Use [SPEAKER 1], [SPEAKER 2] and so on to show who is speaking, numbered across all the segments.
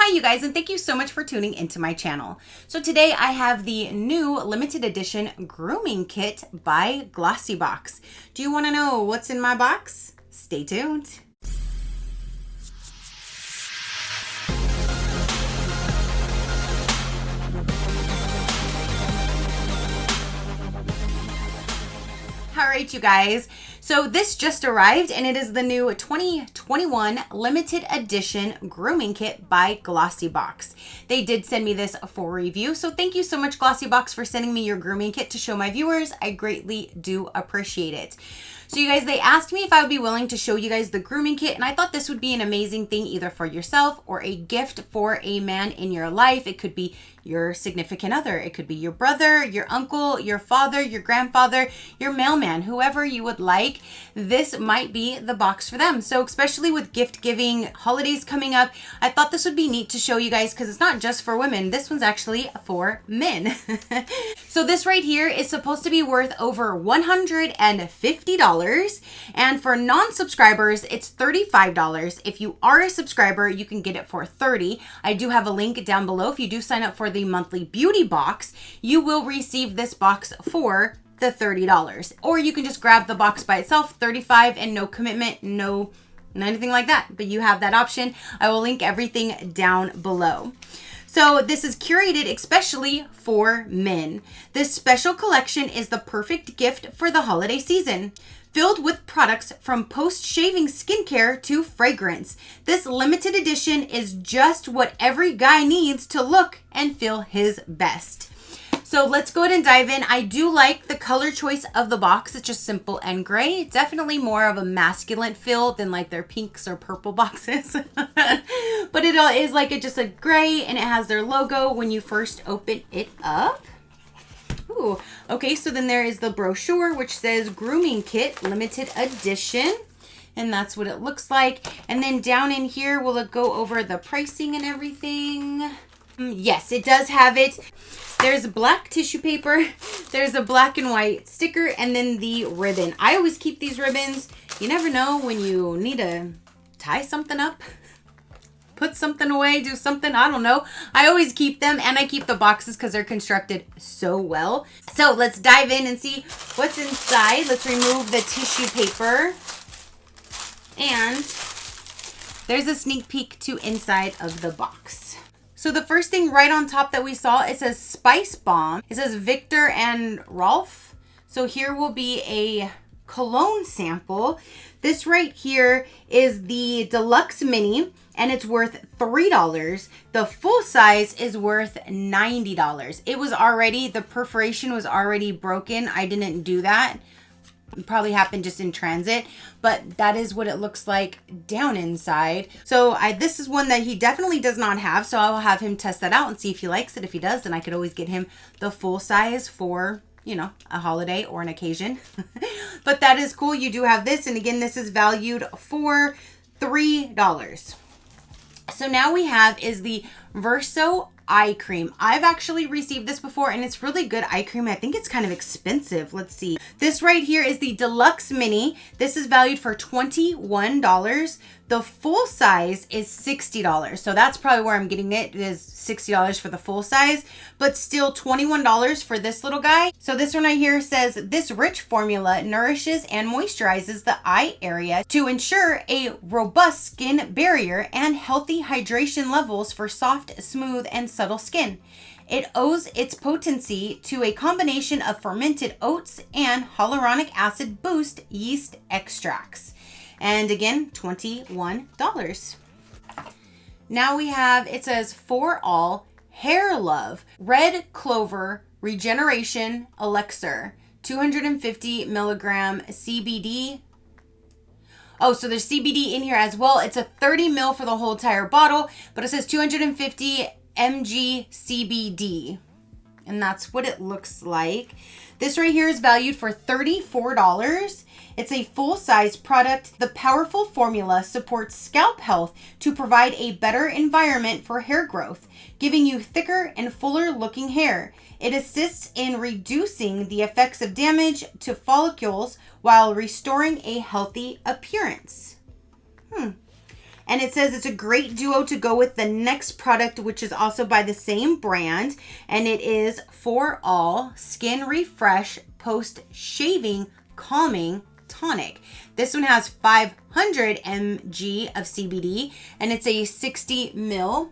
[SPEAKER 1] Hi you guys, and thank you so much for tuning into my channel. So today I have the new limited edition grooming kit by Glossybox. Do you want to know what's in my box? Stay tuned. All right, you guys. So this just arrived and it is the new 2021 limited edition grooming kit by Glossybox. They did send me this for review. So thank you so much, Glossybox, for sending me your grooming kit to show my viewers. I greatly do appreciate it. So you guys, they asked me if I would be willing to show you guys the grooming kit, and I thought this would be an amazing thing either for yourself or a gift for a man in your life. It could be your significant other. It could be your brother, your uncle, your father, your grandfather, your mailman, whoever you would like. This might be the box for them. So especially with gift giving, holidays coming up, I thought this would be neat to show you guys because it's not just for women. This one's actually for men. So this right here is supposed to be worth over $150. And for non-subscribers, it's $35. If you are a subscriber, you can get it for $30. I do have a link down below. If you do sign up for the monthly beauty box, you will receive this box for the $30. Or you can just grab the box by itself, $35, and no commitment, no anything like that. But you have that option. I will link everything down below. So this is curated especially for men. This special collection is the perfect gift for the holiday season. Filled with products from post-shaving skincare to fragrance. This limited edition is just what every guy needs to look and feel his best. So let's go ahead and dive in. I do like the color choice of the box. It's just simple and gray. Definitely more of a masculine feel than like their pinks or purple boxes. But it is like just a gray, and it has their logo when you first open it up. Ooh, okay, so then there is the brochure, which says Grooming Kit Limited Edition. And that's what it looks like. And then down in here, will it go over the pricing and everything? Yes, it does have it. There's black tissue paper. There's a black and white sticker, and then the ribbon. I always keep these ribbons. You never know when you need to tie something up, put something away, do something, I don't know. I always keep them, and I keep the boxes because they're constructed so well. So let's dive in and see what's inside. Let's remove the tissue paper. And there's a sneak peek to inside of the box. So the first thing right on top that we saw, it says Spice Bomb. It says Victor and Rolf. So here will be a cologne sample. This right here is the deluxe mini, and it's worth $3. The full size is worth $90. It was already, the perforation was already broken. I didn't do that. It probably happened just in transit, but that is what it looks like down inside. So this is one that he definitely does not have, so I will have him test that out and see if he likes it. If he does, then I could always get him the full size for, you know, a holiday or an occasion. But that is cool. You do have this, and again, this is valued for $3. So now we have is the Verso eye cream. I've actually received this before, and it's really good eye cream. I think it's kind of expensive. Let's see. This right here is the deluxe mini. This is valued for $21. The full size is $60. So that's probably where I'm getting it, is $60 for the full size, but still $21 for this little guy. So this one right here says, this rich formula nourishes and moisturizes the eye area to ensure a robust skin barrier and healthy hydration levels for soft, smooth, and subtle skin. It owes its potency to a combination of fermented oats and hyaluronic acid boost yeast extracts. And again, $21. Now we have, it says For All Hair Love Red Clover Regeneration Elixir, 250 milligram CBD. Oh, so there's CBD in here as well. It's a 30 ml for the whole entire bottle, but it says 250 mg CBD. And that's what it looks like. This right here is valued for $34. It's a full-size product. The powerful formula supports scalp health to provide a better environment for hair growth, giving you thicker and fuller looking hair. It assists in reducing the effects of damage to follicles while restoring a healthy appearance. And it says it's a great duo to go with the next product, which is also by the same brand. And it is For All Skin Refresh Post Shaving Calming Tonic. This one has 500 mg of CBD and it's a 60 ml.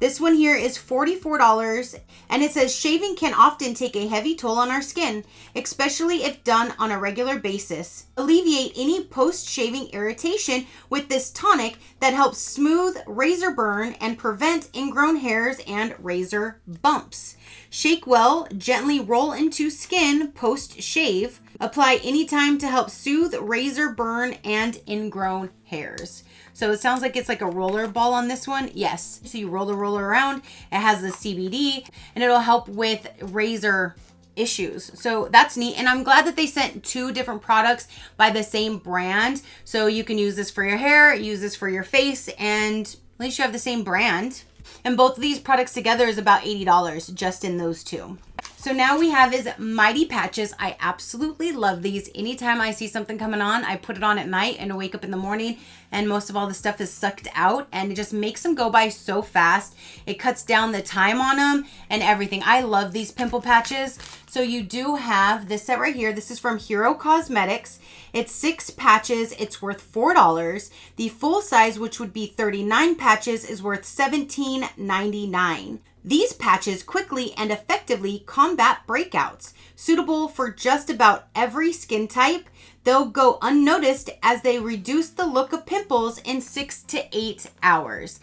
[SPEAKER 1] This one here is $44 and it says shaving can often take a heavy toll on our skin, especially if done on a regular basis. Alleviate any post-shaving irritation with this tonic that helps smooth razor burn and prevent ingrown hairs and razor bumps. Shake well, gently roll into skin post-shave. Apply anytime to help soothe razor burn and ingrown hairs. So it sounds like it's like a roller ball on this one. Yes. So you roll the roller around. It has the CBD and it'll help with razor issues. So that's neat. And I'm glad that they sent 2 different products by the same brand. So you can use this for your hair, use this for your face, and at least you have the same brand. And both of these products together is about $80 just in those 2. So now we have is Mighty Patches. I absolutely love these. Anytime I see something coming on, I put it on at night and I wake up in the morning and most of all the stuff is sucked out and it just makes them go by so fast. It cuts down the time on them and everything. I love these pimple patches. So you do have this set right here. This is from Hero Cosmetics. It's 6 patches. It's worth $4. The full size, which would be 39 patches, is worth $17.99. These patches quickly and effectively combat breakouts. Suitable for just about every skin type, they'll go unnoticed as they reduce the look of pimples in 6 to 8 hours.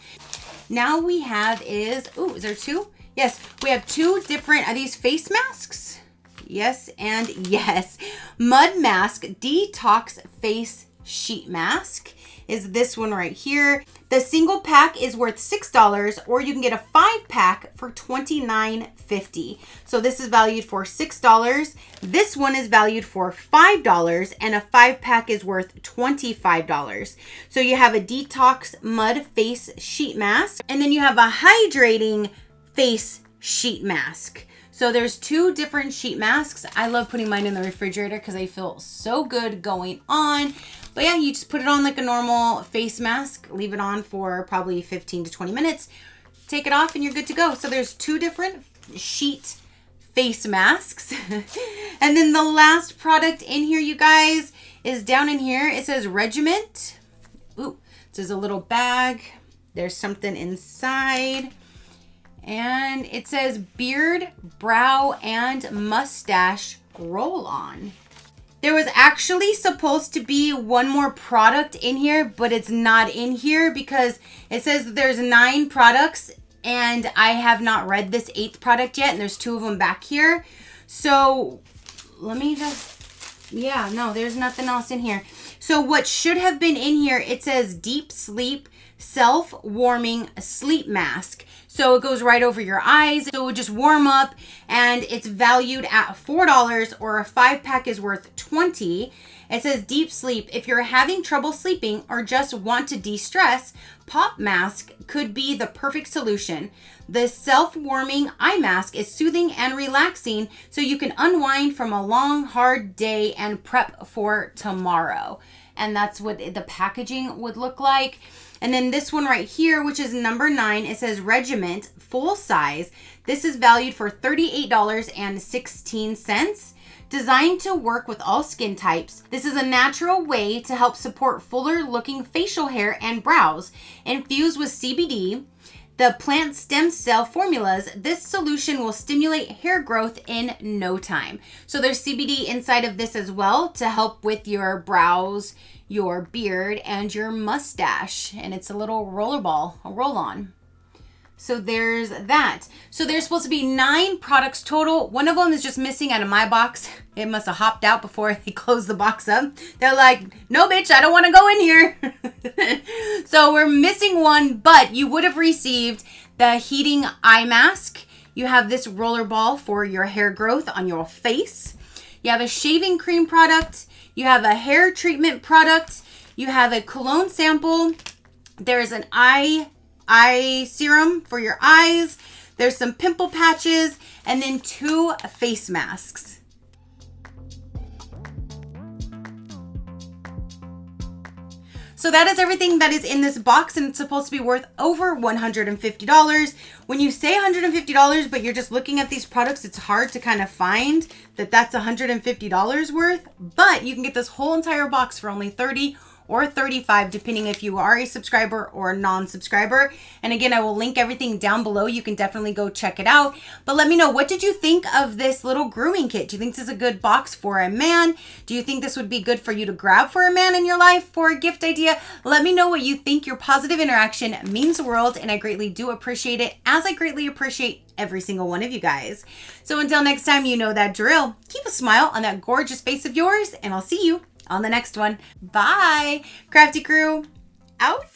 [SPEAKER 1] Now we have is there 2? Yes, we have 2 different, are these face masks? Yes and yes. Mud Mask Detox Face Sheet Mask is this one right here. The single pack is worth $6 or you can get a 5-pack for $29.50. So this is valued for $6. This one is valued for $5 and a 5-pack is worth $25. So you have a detox mud face sheet mask and then you have a hydrating face sheet mask. So there's 2 different sheet masks. I love putting mine in the refrigerator because I feel so good going on. But yeah, you just put it on like a normal face mask, leave it on for probably 15 to 20 minutes, take it off and you're good to go. So there's 2 different sheet face masks. And then the last product in here, you guys, is down in here. It says Regiment. Ooh, this is a little bag. There's something inside. And it says Beard, Brow, and Mustache Roll-On. There was actually supposed to be one more product in here, but it's not in here because it says there's 9 products and I have not read this 8th product yet and there's 2 of them back here. So let me just, yeah, no, there's nothing else in here. So what should have been in here, it says Deep Sleep Self-Warming Sleep Mask. So it goes right over your eyes. So it would just warm up and it's valued at $4 or a 5-pack is worth $20. It says Deep Sleep. If you're having trouble sleeping or just want to de-stress, Pop Mask could be the perfect solution. The self-warming eye mask is soothing and relaxing so you can unwind from a long, hard day and prep for tomorrow. And that's what the packaging would look like. And then this one right here, which is number 9, it says Regiment full size. This is valued for $38.16. Designed to work with all skin types, this is a natural way to help support fuller looking facial hair and brows. Infused with CBD, the plant stem cell formulas, this solution will stimulate hair growth in no time. So there's CBD inside of this as well to help with your brows, your beard, and your mustache. And it's a little roller ball, a roll-on. So there's that. So there's supposed to be 9 products total. One of them is just missing out of my box. It must have hopped out before they closed the box up. They're like, no bitch, I don't want to go in here. So we're missing one, but you would have received the heating eye mask. You have this roller ball for your hair growth on your face. You have a shaving cream product. You have a hair treatment product. You have a cologne sample. There's an eye serum for your eyes. There's some pimple patches and then 2 face masks. So So that is everything that is in this box, and it's supposed to be worth over $150. When you say $150, but you're just looking at these products, it's hard to kind of find that that's $150 worth, but you can get this whole entire box for only $30 or $35, depending if you are a subscriber or a non-subscriber. And again, I will link everything down below. You can definitely go check it out. But let me know, what did you think of this little grooming kit? Do you think this is a good box for a man? Do you think this would be good for you to grab for a man in your life for a gift idea? Let me know what you think. Your positive interaction means the world, and I greatly do appreciate it, as I greatly appreciate every single one of you guys. So until next time, you know that drill. Keep a smile on that gorgeous face of yours, and I'll see you on the next one. Bye. Crafty crew, out.